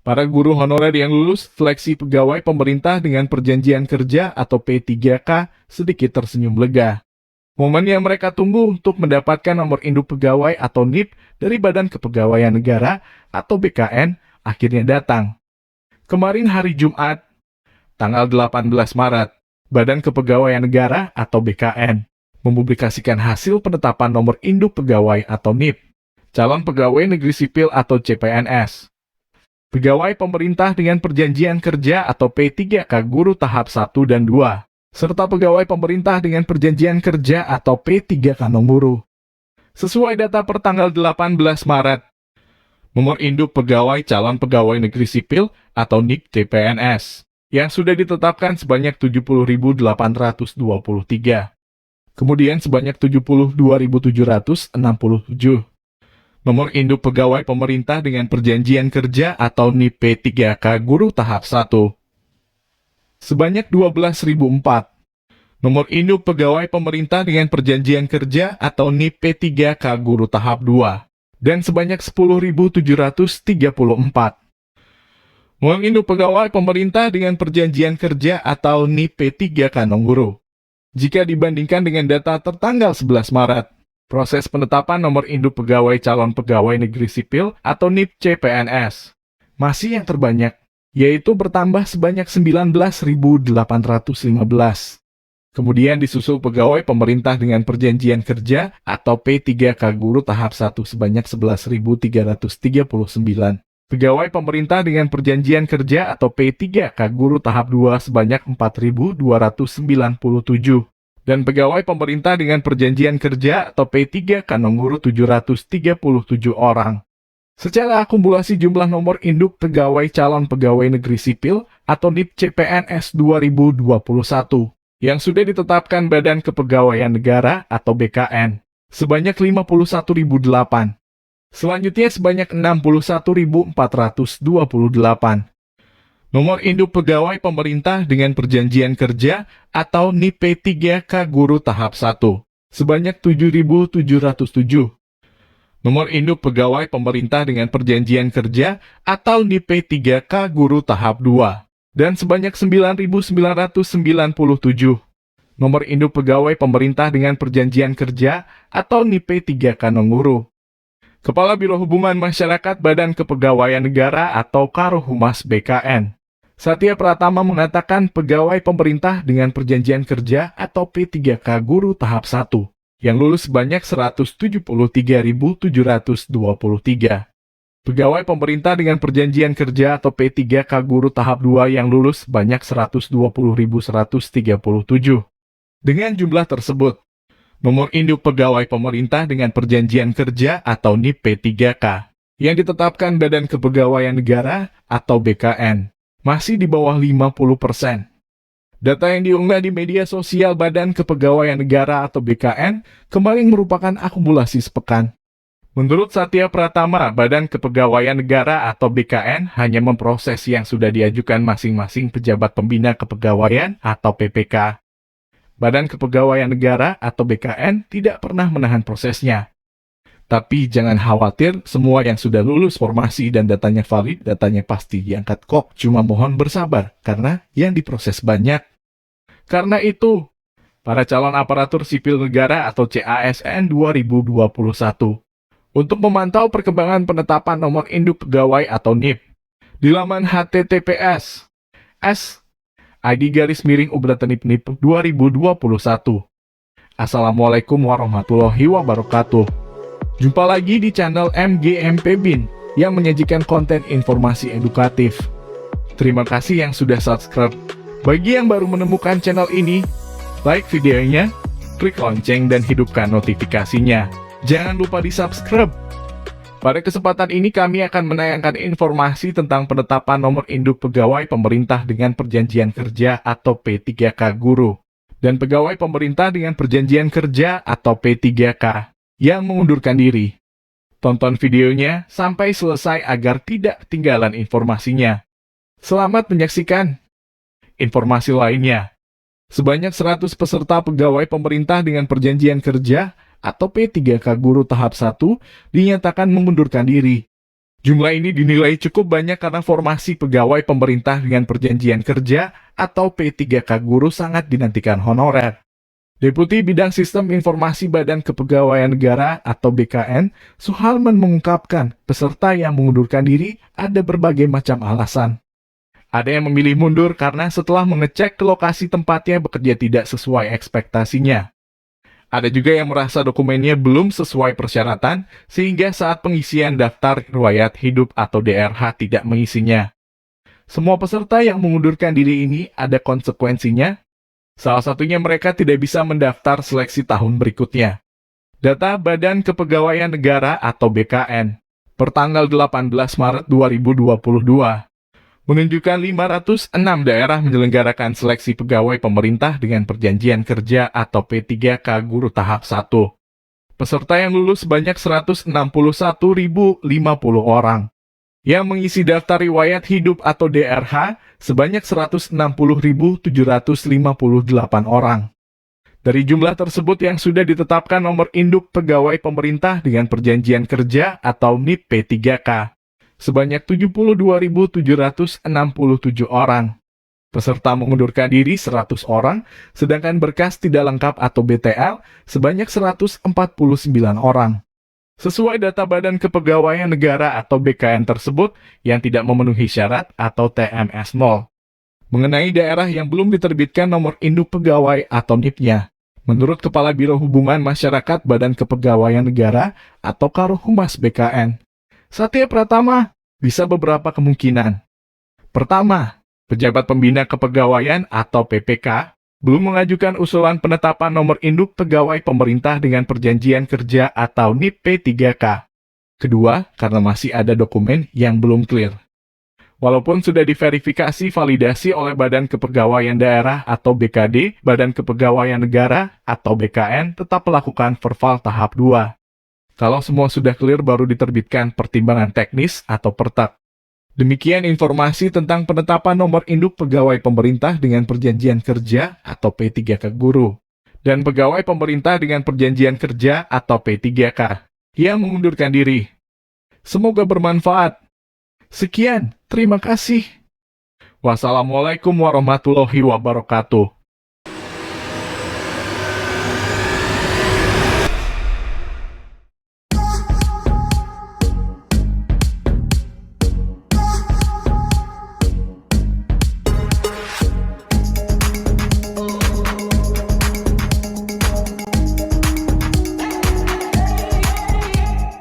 Para guru honorer yang lulus seleksi pegawai pemerintah dengan perjanjian kerja atau P3K sedikit tersenyum lega. Momen yang mereka tunggu untuk mendapatkan nomor induk pegawai atau NIP dari Badan Kepegawaian Negara atau BKN akhirnya datang. Kemarin hari Jumat, tanggal 18 Maret, Badan Kepegawaian Negara atau BKN mempublikasikan hasil penetapan nomor induk pegawai atau NIP, calon pegawai negeri sipil atau CPNS. Pegawai pemerintah dengan perjanjian kerja atau P3K guru tahap 1 dan 2, serta pegawai pemerintah dengan perjanjian kerja atau P3K non-guru. Sesuai data per tanggal 18 Maret, nomor induk pegawai calon pegawai negeri sipil atau NIK CPNS yang sudah ditetapkan sebanyak 70.823. Kemudian sebanyak 72.767. Nomor induk pegawai pemerintah dengan perjanjian kerja atau NIP P3K guru tahap 1 sebanyak 12.004. Nomor induk pegawai pemerintah dengan perjanjian kerja atau NIP P3K guru tahap 2 dan sebanyak 10.734. Nomor induk pegawai pemerintah dengan perjanjian kerja atau NIP P3K non-guru. Jika dibandingkan dengan data tertanggal 11 Maret, proses penetapan nomor induk pegawai calon pegawai negeri sipil atau NIP CPNS masih yang terbanyak, yaitu bertambah sebanyak 19.815. Kemudian disusul pegawai pemerintah dengan perjanjian kerja atau P3K guru tahap 1 sebanyak 11.339. Pegawai pemerintah dengan perjanjian kerja atau P3K guru tahap 2 sebanyak 4.297. Dan pegawai pemerintah dengan perjanjian kerja atau P3K non-guru 737 orang. Secara akumulasi jumlah nomor induk pegawai calon pegawai negeri sipil atau NIP CPNS 2021 yang sudah ditetapkan Badan Kepegawaian Negara atau BKN sebanyak 51.008. Selanjutnya sebanyak 61.428. Nomor induk pegawai pemerintah dengan perjanjian kerja atau NIP P3K guru tahap 1 sebanyak 7.707. Nomor induk pegawai pemerintah dengan perjanjian kerja atau NIP P3K guru tahap 2 dan sebanyak 9.997. Nomor induk pegawai pemerintah dengan perjanjian kerja atau NIP P3K non-guru. Kepala Biro Hubungan Masyarakat Badan Kepegawaian Negara atau Karohumas BKN Satya Pratama mengatakan pegawai pemerintah dengan perjanjian kerja atau P3K guru tahap 1 yang lulus sebanyak 173.723. Pegawai pemerintah dengan perjanjian kerja atau P3K guru tahap 2 yang lulus sebanyak 120.137. Dengan jumlah tersebut, nomor induk pegawai pemerintah dengan perjanjian kerja atau NIP P3K yang ditetapkan Badan Kepegawaian Negara atau BKN masih di bawah 50%. Data yang diunggah di media sosial Badan Kepegawaian Negara atau BKN kemarin merupakan akumulasi sepekan. Menurut Satya Pratama, Badan Kepegawaian Negara atau BKN hanya memproses yang sudah diajukan masing-masing pejabat pembina kepegawaian atau PPK. Badan Kepegawaian Negara atau BKN tidak pernah menahan prosesnya. Tapi jangan khawatir, semua yang sudah lulus formasi dan datanya valid, datanya pasti diangkat kok. Cuma mohon bersabar, karena yang diproses banyak. Karena itu, para calon aparatur sipil negara atau CASN 2021, untuk memantau perkembangan penetapan nomor induk pegawai atau NIP, di laman https id_ublatanip 2021. Assalamualaikum warahmatullahi wabarakatuh. Jumpa lagi di channel MGMP BIN yang menyajikan konten informasi edukatif. Terima kasih yang sudah subscribe. Bagi yang baru menemukan channel ini, like videonya, klik lonceng dan hidupkan notifikasinya. Jangan lupa di subscribe. Pada kesempatan ini kami akan menayangkan informasi tentang penetapan nomor induk pegawai pemerintah dengan perjanjian kerja atau P3K guru dan pegawai pemerintah dengan perjanjian kerja atau P3K yang mengundurkan diri. Tonton videonya sampai selesai agar tidak ketinggalan informasinya. Selamat menyaksikan informasi lainnya. Sebanyak 100 peserta pegawai pemerintah dengan perjanjian kerja atau P3K guru tahap 1 dinyatakan mengundurkan diri. Jumlah ini dinilai cukup banyak karena formasi pegawai pemerintah dengan perjanjian kerja atau P3K guru sangat dinantikan honorer. Deputi Bidang Sistem Informasi Badan Kepegawaian Negara atau BKN, Suhalman mengungkapkan peserta yang mengundurkan diri ada berbagai macam alasan. Ada yang memilih mundur karena setelah mengecek ke lokasi tempatnya bekerja tidak sesuai ekspektasinya. Ada juga yang merasa dokumennya belum sesuai persyaratan, sehingga saat pengisian daftar riwayat hidup atau DRH tidak mengisinya. Semua peserta yang mengundurkan diri ini ada konsekuensinya. Salah satunya mereka tidak bisa mendaftar seleksi tahun berikutnya. Data Badan Kepegawaian Negara atau BKN, pertanggal 18 Maret 2022. Menunjukkan 506 daerah menyelenggarakan seleksi pegawai pemerintah dengan perjanjian kerja atau P3K guru tahap 1. Peserta yang lulus sebanyak 161.050 orang. Yang mengisi daftar riwayat hidup atau DRH sebanyak 160.758 orang. Dari jumlah tersebut yang sudah ditetapkan nomor induk pegawai pemerintah dengan perjanjian kerja atau NIP P3K. Sebanyak 72.767 orang. Peserta mengundurkan diri 100 orang, sedangkan berkas tidak lengkap atau BTL sebanyak 149 orang. Sesuai data Badan Kepegawaian Negara atau BKN tersebut yang tidak memenuhi syarat atau TMS 0. Mengenai daerah yang belum diterbitkan nomor induk pegawai atau NIP-nya, menurut Kepala Biro Hubungan Masyarakat Badan Kepegawaian Negara atau Karohumas BKN, Satya Pratama, bisa beberapa kemungkinan. Pertama, pejabat pembina kepegawaian atau PPK belum mengajukan usulan penetapan nomor induk pegawai pemerintah dengan perjanjian kerja atau NIP P3K. Kedua, karena masih ada dokumen yang belum clear. Walaupun sudah diverifikasi validasi oleh Badan Kepegawaian Daerah atau BKD, Badan Kepegawaian Negara atau BKN tetap melakukan verval tahap 2. Kalau semua sudah clear baru diterbitkan pertimbangan teknis atau pertak. Demikian informasi tentang penetapan nomor induk pegawai pemerintah dengan perjanjian kerja atau P3K guru dan pegawai pemerintah dengan perjanjian kerja atau P3K yang mengundurkan diri. Semoga bermanfaat. Sekian, terima kasih. Wassalamualaikum warahmatullahi wabarakatuh.